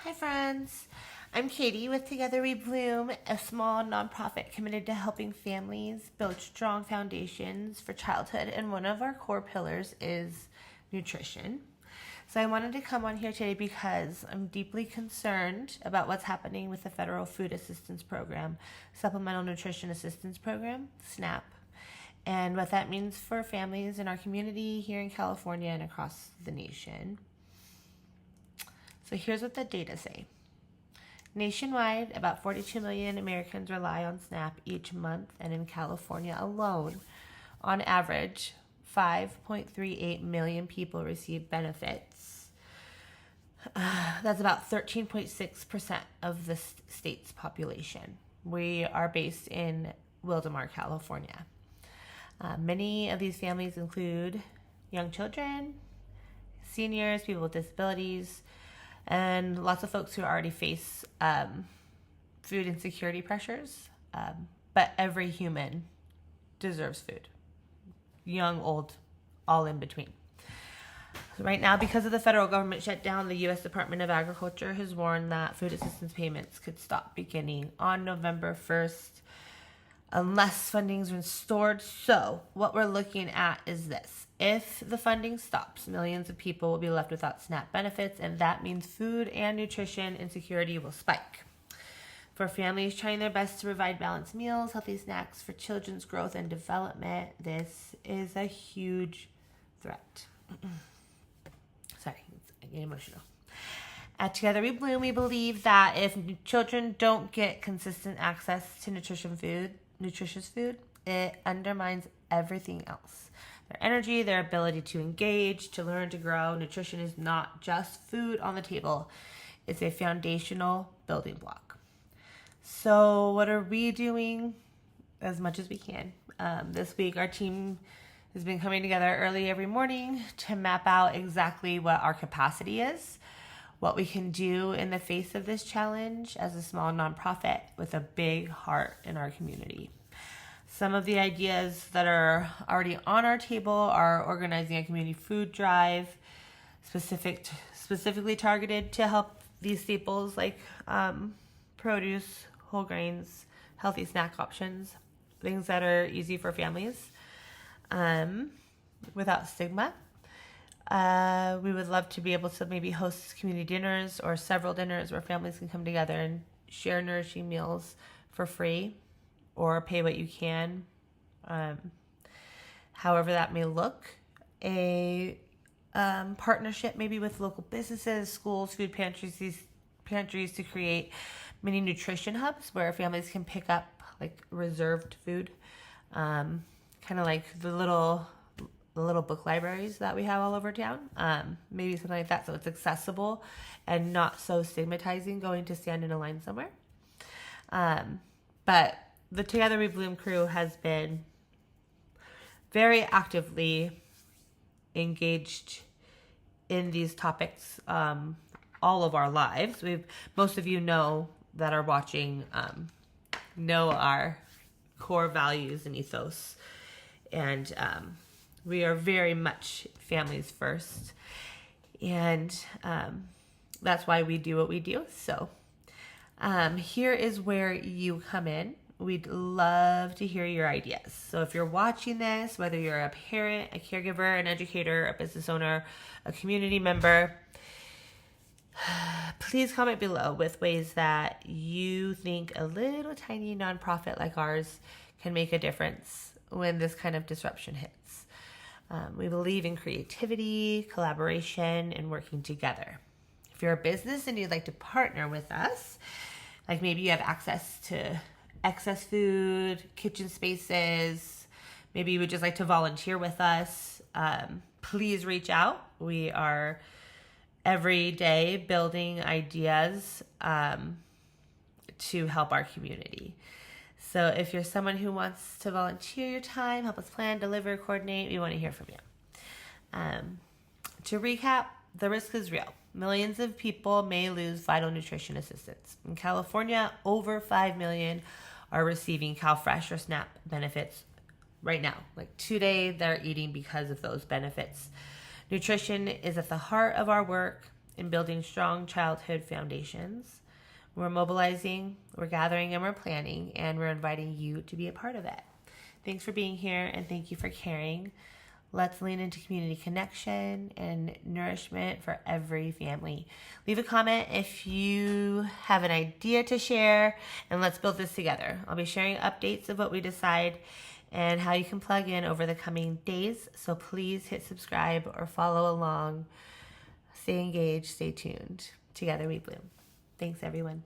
Hi friends, I'm Katie with Together We Bloom, a small nonprofit committed to helping families build strong foundations for childhood, and one of our core pillars is nutrition. So I wanted to come on here today because I'm deeply concerned about what's happening with the Federal Food Assistance Program, Supplemental Nutrition Assistance Program, SNAP, and what that means for families in our community here in California and across the nation. So here's what the data say. Nationwide, about 42 million Americans rely on SNAP each month, and in California alone, on average, 5.38 million people receive benefits. That's about 13.6% of the state's population. We are based in Wildomar, California. Many of these families include young children, seniors, people with disabilities, and lots of folks who already face food insecurity pressures. But every human deserves food. Young, old, all in between. So right now, because of the federal government shutdown, the U.S. Department of Agriculture has warned that food assistance payments could stop beginning on November 1st unless funding is restored. So what we're looking at is this. If the funding stops, millions of people will be left without SNAP benefits, and that means food and nutrition insecurity will spike. For families trying their best to provide balanced meals, healthy snacks for children's growth and development, this is a huge threat. Sorry, I get emotional. At Together We Bloom, we believe that if children don't get consistent access to nutritious food, it undermines everything else. Their energy, their ability to engage, to learn, to grow. Nutrition is not just food on the table. It's a foundational building block. So what are we doing? As much as we can. This week, our team has been coming together early every morning to map out exactly what our capacity is, what we can do in the face of this challenge as a small nonprofit with a big heart in our community. Some of the ideas that are already on our table are organizing a community food drive, specifically targeted to help these staples like produce, whole grains, healthy snack options, things that are easy for families without stigma. We would love to be able to maybe host community dinners or several dinners where families can come together and share nourishing meals for free or pay what you can, however that may look. A partnership maybe with local businesses, schools, food pantries to create mini nutrition hubs where families can pick up like reserved food, kind of like the little book libraries that we have all over town. Maybe something like that so it's accessible and not so stigmatizing going to stand in a line somewhere. But the Together We Bloom crew has been very actively engaged in these topics all of our lives. Most of you know that are watching know our core values and ethos, and we are very much families first, and that's why we do what we do. So here is where you come in. We'd love to hear your ideas. So if you're watching this, whether you're a parent, a caregiver, an educator, a business owner, a community member, please comment below with ways that you think a little tiny nonprofit like ours can make a difference when this kind of disruption hits. We believe in creativity, collaboration, and working together. If you're a business and you'd like to partner with us, like maybe you have access to excess food, kitchen spaces, maybe you would just like to volunteer with us, please reach out. We are every day building ideas to help our community. So if you're someone who wants to volunteer your time, help us plan, deliver, coordinate, we want to hear from you. To recap, the risk is real. Millions of people may lose vital nutrition assistance. In California, over 5 million are receiving CalFresh or SNAP benefits right now. Like today, they're eating because of those benefits. Nutrition is at the heart of our work. in building strong childhood foundations. We're mobilizing, we're gathering, and we're planning, and we're inviting you to be a part of it. Thanks for being here, and thank you for caring. Let's lean into community connection and nourishment for every family. Leave a comment if you have an idea to share, and let's build this together. I'll be sharing updates of what we decide and how you can plug in over the coming days. So please hit subscribe or follow along. Stay engaged, stay tuned. Together we bloom. Thanks, everyone.